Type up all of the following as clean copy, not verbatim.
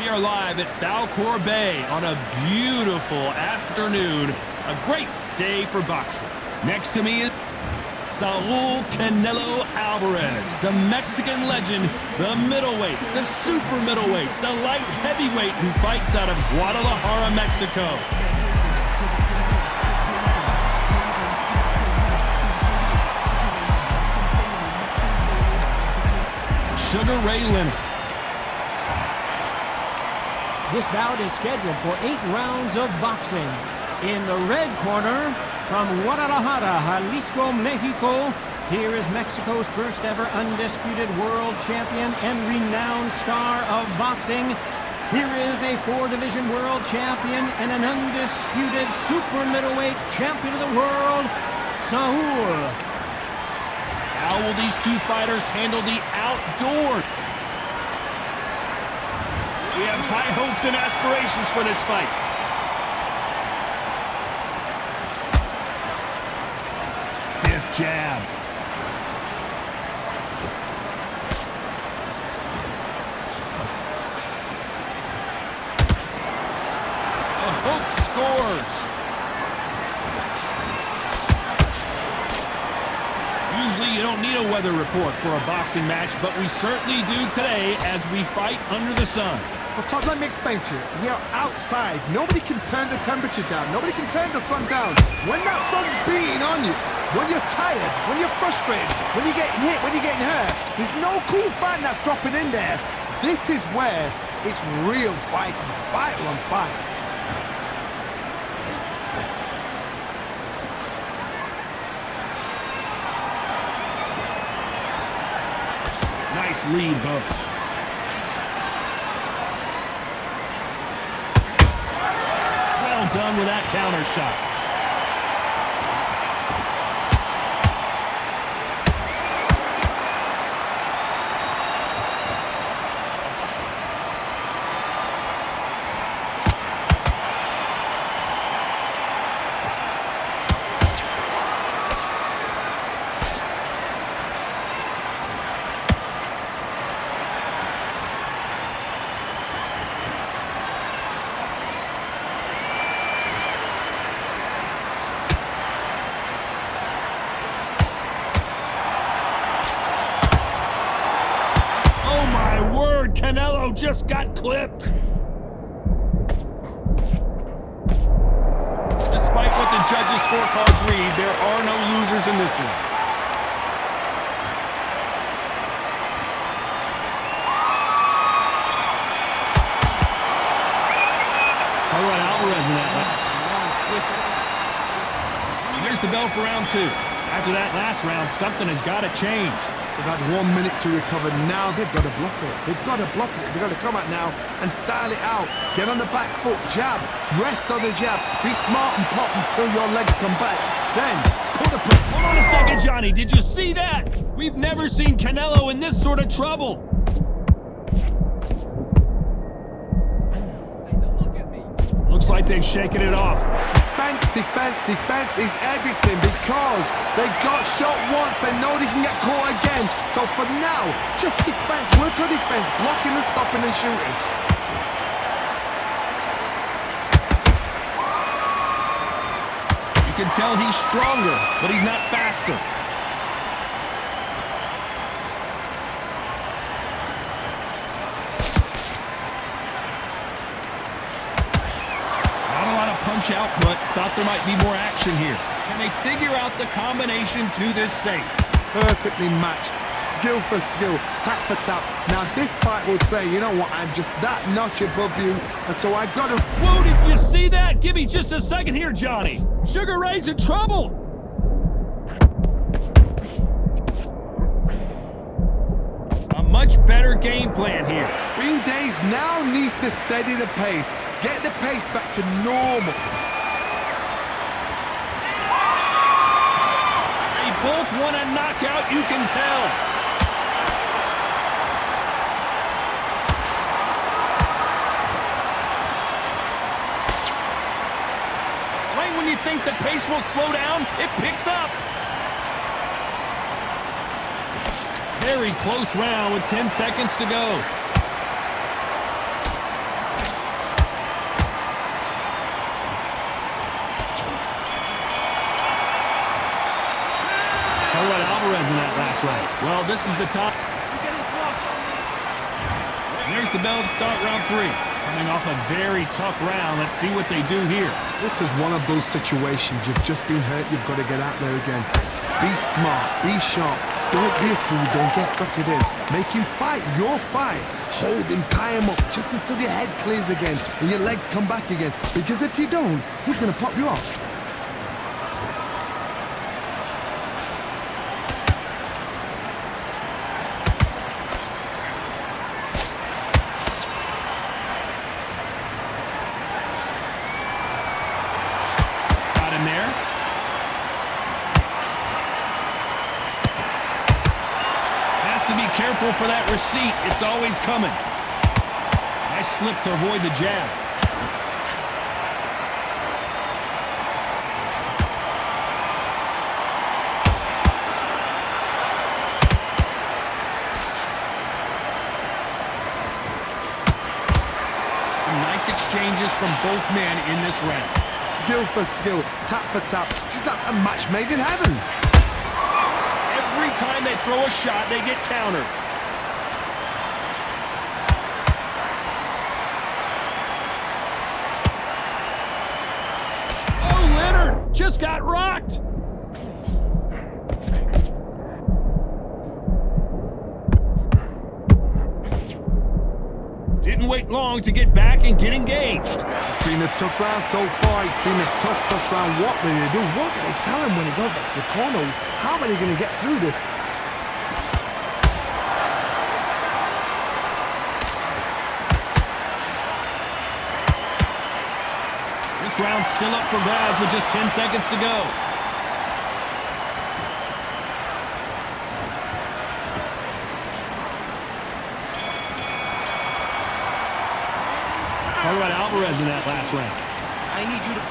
We are live at Valcour Bay on a beautiful afternoon. A great day for boxing. Next to me is Saul Canelo Alvarez, the Mexican legend, the middleweight, the super middleweight, the light heavyweight who fights out of Guadalajara, Mexico. Sugar Ray Leonard. This bout is scheduled for 8 rounds of boxing. In the red corner, from Guadalajara, Jalisco, Mexico, here is Mexico's first ever undisputed world champion and renowned star of boxing. Here is a 4-division world champion and an undisputed super middleweight champion of the world, Saul. How will these two fighters handle the outdoors? We have high hopes and aspirations for this fight. Stiff jab. A hook scores. Usually you don't need a weather report for a boxing match, but we certainly do today as we fight under the sun. So Todd, let me explain to you. We are outside. Nobody can turn the temperature down. Nobody can turn the sun down. When that sun's beating on you, when you're tired, when you're frustrated, when you're getting hit, when you're getting hurt, there's no cool fighting that's dropping in there. This is where it's real fighting, fighter on fight. Nice lead hook. Well done with that counter shot. Canelo just got clipped. Despite what the judges' scorecards read, there are no losers in this one. How about Alvarez in that one? Here's the bell for round 2. After that last round, something has got to change. They've had 1 minute to recover. Now they've got to bluff it. They've got to bluff it. They've got to come out now and style it out. Get on the back foot, jab, rest on the jab. Be smart and pop until your legs come back. Then pull the... Hold on a second, Johnny. Did you see that? We've never seen Canelo in this sort of trouble. Looks like they've shaken it off. Defense is everything because they got shot once. They know they can get caught again. So for now, just defense, work on defense, blocking and stopping and shooting. You can tell he's stronger, but he's not faster. Punch out, but thought there might be more action here. Can they figure out the combination to this safe? Perfectly matched, skill for skill, tap for tap. Now this fight will say, you know what, I'm just that notch above you, and so I've got to... Whoa, did you see that? Give me just a second here, Johnny. Sugar Ray's in trouble. A much better game plan here. Green Days now needs to steady the pace. Get the pace back to normal. They both want a knockout, you can tell. Right when you think the pace will slow down, it picks up. Very close round with 10 seconds to go. in that last round. Well, this is the time. There's the bell to start round 3. Coming off a very tough round. Let's see what they do here. This is one of those situations. You've just been hurt. You've got to get out there again. Be smart. Be sharp. Don't be a fool. Don't get suckered in. Make him fight your fight. Hold him. Tie him up just until your head clears again and your legs come back again. Because if you don't, he's going to pop you off. Careful for that receipt. It's always coming. Nice slip to avoid the jab. Some nice exchanges from both men in this round. Skill for skill, tap for tap. She's like a match made in heaven. Every time they throw a shot, they get countered. Oh, Leonard just got rocked. Didn't wait long to get back and get engaged. It's been a tough round so far. It's been a tough round. What do they do? What can they tell him when he goes back to the corner? How are they going to get through this? This round's still up for grabs with just 10 seconds to go. Talk about Alvarez in that last round. I need you to...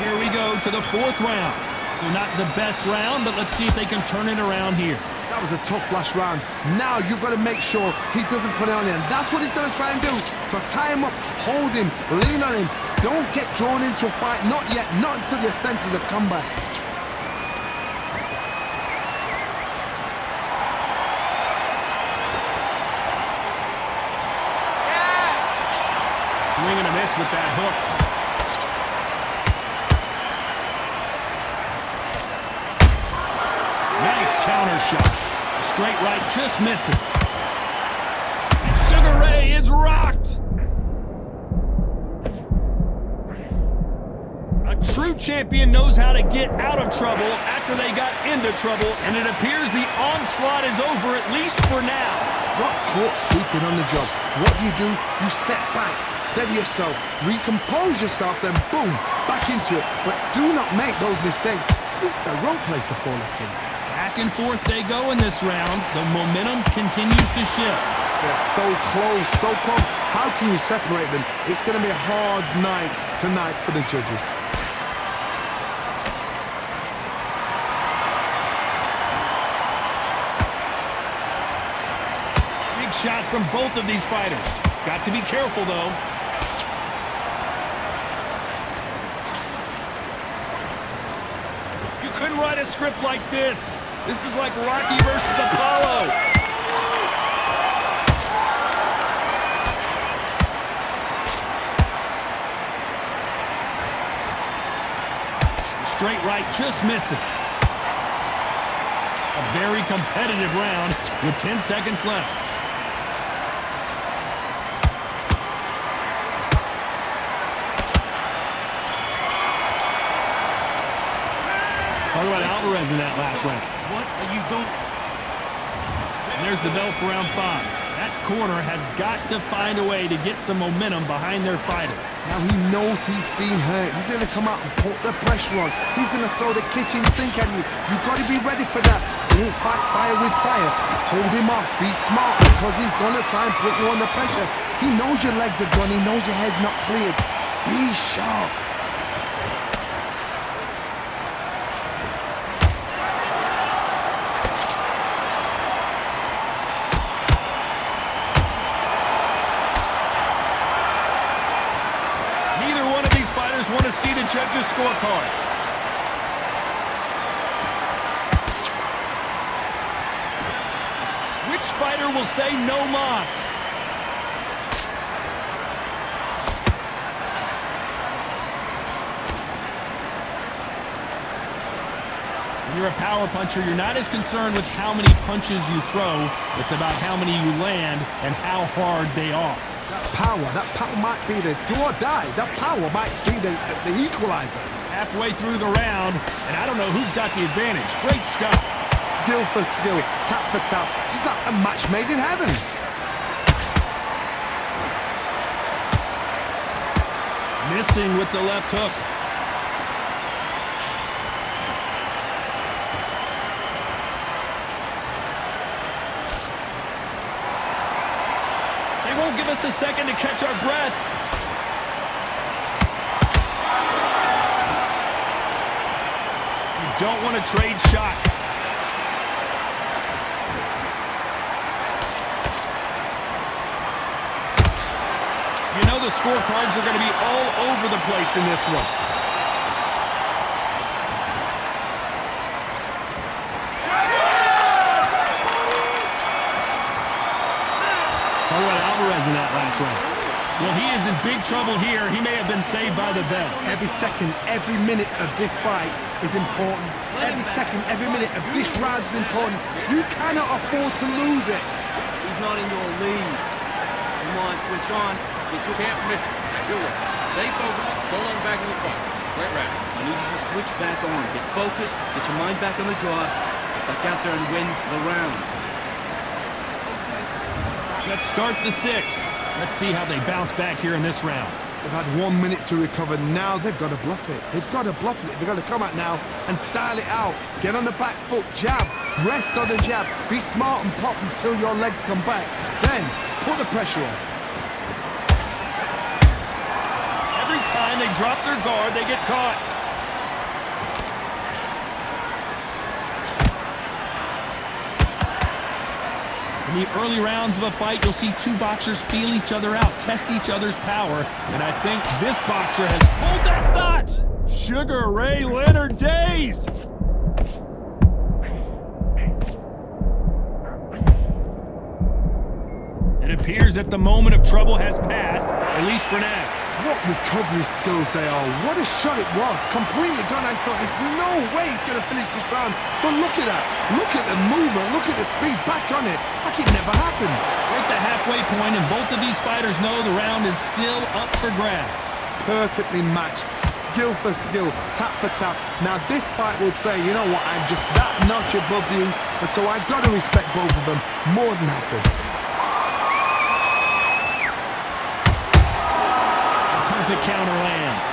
Here we go to the 4th round. So not the best round, but let's see if they can turn it around here. That was a tough last round. Now you've got to make sure he doesn't put it on him. That's what he's going to try and do. So tie him up, hold him, lean on him. Don't get drawn into a fight. Not yet. Not until your senses have come back. Swing and a miss with that hook. Nice counter shot. Straight right just misses. And Sugar Ray is rocked. A true champion knows how to get out of trouble after they got into trouble, and it appears the onslaught is over, at least for now. Got caught sleeping on the job. What do? You step back, steady yourself, recompose yourself, then boom, back into it. But do not make those mistakes. This is the wrong place to fall asleep. Back and forth they go in this round. The momentum continues to shift. They're so close, so close. How can you separate them? It's going to be a hard night tonight for the judges. Big shots from both of these fighters. Got to be careful, though. You couldn't write a script like this. This is like Rocky versus Apollo. Straight right just misses. A very competitive round with 10 seconds left. Talk about Alvarez in that last round. What are you doing? And there's the bell for round 5. That corner has got to find a way to get some momentum behind their fighter. Now he knows he's been hurt. He's going to come out and put the pressure on. He's going to throw the kitchen sink at you. You've got to be ready for that. Don't fight fire with fire. Hold him off. Be smart because he's going to try and put you under pressure. He knows your legs are gone. He knows your head's not cleared. Be sharp. Want to see the judges' scorecards. fighter will say no mas. When you're a power puncher, you're not as concerned with how many punches you throw. It's about how many you land and how hard they are. That power might be the do or die. That power might be the equalizer. Halfway through the round, and I don't know who's got the advantage. Great stuff. Skill for skill, tap for tap. Just like a match made in heaven. Missing with the left hook. They won't give us a second to catch our breath. You don't want to trade shots. You know the scorecards are going to be all over the place in this one. How about Alvarez in that last round? Well, he is in big trouble here. He may have been saved by the bell. Every second, every minute of this fight is important. Every second, every minute of this round is important. You cannot afford to lose it. He's not in your league. Come on, switch on. You can't miss it. Good work. Stay focused. Don't let him back in the fight. Great round. I need you to switch back on. Get focused. Get your mind back on the draw. Get back out there and win the round. Let's start the sixth. Let's see how they bounce back here in this round. They've had 1 minute to recover. Now they've got to bluff it. They've got to bluff it. They've got to come out now and style it out. Get on the back foot, jab. Rest on the jab. Be smart and pop until your legs come back. Then put the pressure on. Every time they drop their guard, they get caught. In the early rounds of a fight, you'll see two boxers feel each other out, test each other's power, and I think this boxer has hold that thought. Sugar Ray Leonard dazed. It appears that the moment of trouble has passed, at least for now. What recovery skills they are. What a shot it was. Completely gone. I thought there's no way he's going to finish this round. But look at that. Look at the movement. Look at the speed. Back on it. Like it never happened. We're at the halfway point, and both of these fighters know the round is still up for grabs. Perfectly matched. Skill for skill. Tap for tap. Now this fight will say, you know what, I'm just that notch above you. And so I've got to respect both of them more than happy. The counter lands.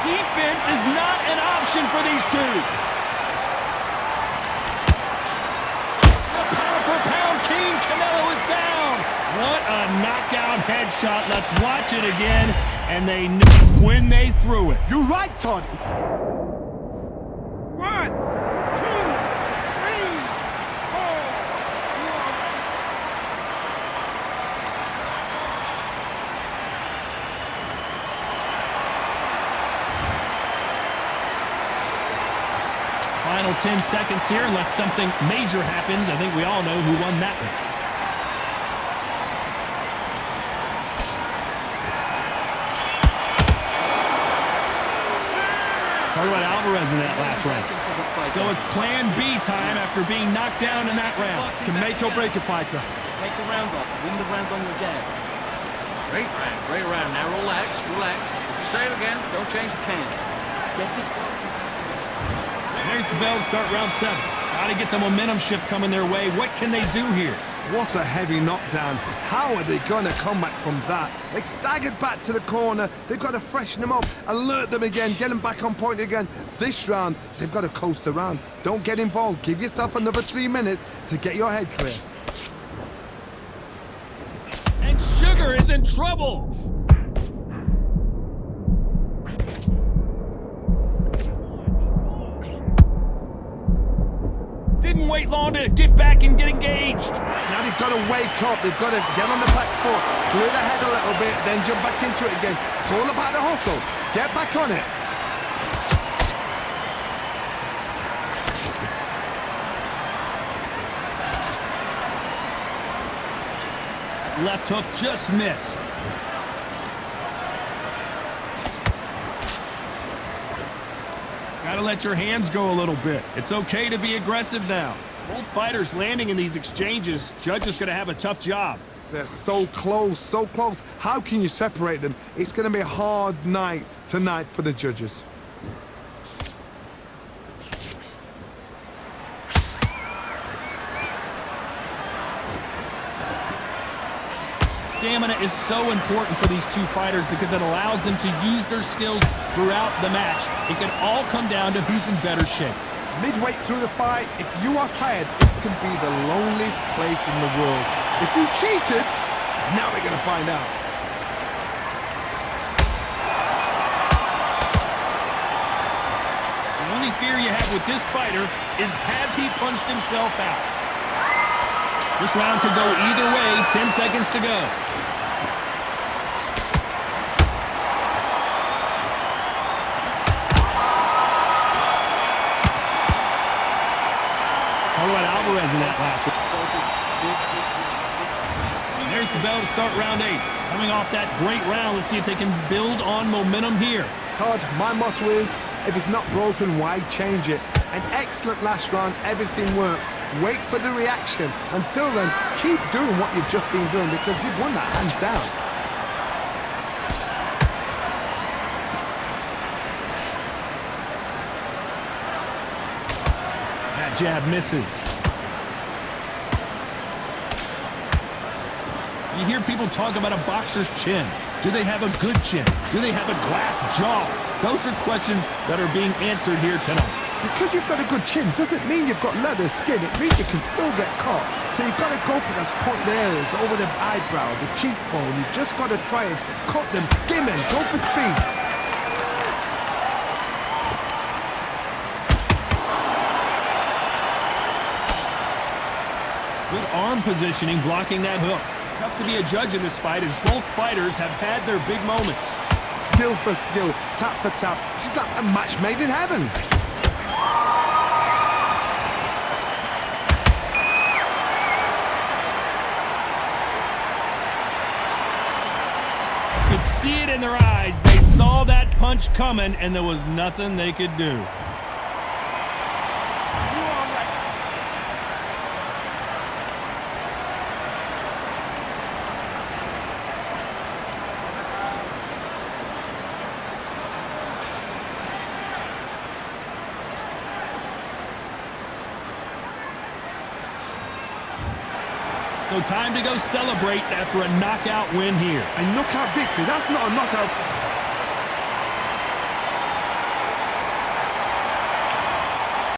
Defense is not an option for these two. The pound-for-pound king, Canelo, is down. What a knockout headshot. Let's watch it again. And they knew when they threw it. You're right, Todd. 1, 2, 3, 4. Final 10 seconds here, unless something major happens. I think we all know who won that one. Talk about Alvarez in that last round. So it's plan B time after being knocked down in that round. Can make or break a fighter. Take the round off. Win the round on your jab. Great round. Great round. Now relax. Relax. It's the same again. Don't change the can. Get this ball. There's the bell to start round 7. Got to get the momentum shift coming their way. What can they do here? What a heavy knockdown. How are they going to come back from that? They staggered back to the corner. They've got to freshen them up, alert them again, get them back on point again. This round, they've got to coast around. Don't get involved. Give yourself another 3 minutes to get your head clear. And Sugar is in trouble. Didn't wait long to get back and get engaged. Now they've got to wake up. They've got to get on the back foot, clear the head a little bit, then jump back into it again. It's all about the hustle. Get back on it. left hook just missed. Gotta let your hands go a little bit. It's okay to be aggressive now. Both fighters landing in these exchanges. Judge is gonna have a tough job. They're so close, so close. How can you separate them? It's going to be a hard night tonight for the judges. Stamina is so important for these two fighters because it allows them to use their skills throughout the match. It can all come down to who's in better shape. Midway through the fight, if you are tired, this can be the loneliest place in the world. If you cheated, now we're going to find out. The only fear you have with this fighter is has he punched himself out? This round could go either way, 10 seconds to go. Talk about Alvarez in that last round. There's the bell to start round 8. Coming off that great round, let's see if they can build on momentum here. Todd, my motto is, if it's not broken, why change it? An excellent last round, everything works. Wait for the reaction. Until then, keep doing what you've just been doing because you've won that hands down. That jab misses. You hear people talk about a boxer's chin. Do they have a good chin? Do they have a glass jaw? Those are questions that are being answered here tonight. Because you've got a good chin doesn't mean you've got leather skin. It means you can still get caught. So you've got to go for those pointed areas over the eyebrow, the cheekbone. You've just got to try and cut them, skim and go for speed. Good arm positioning, blocking that hook. Tough to be a judge in this fight as both fighters have had their big moments. Skill for skill, tap for tap. She's like a match made in heaven. You could see it in their eyes. They saw that punch coming, and there was nothing they could do. So time to go celebrate after a knockout win here. A knockout victory, that's not a knockout.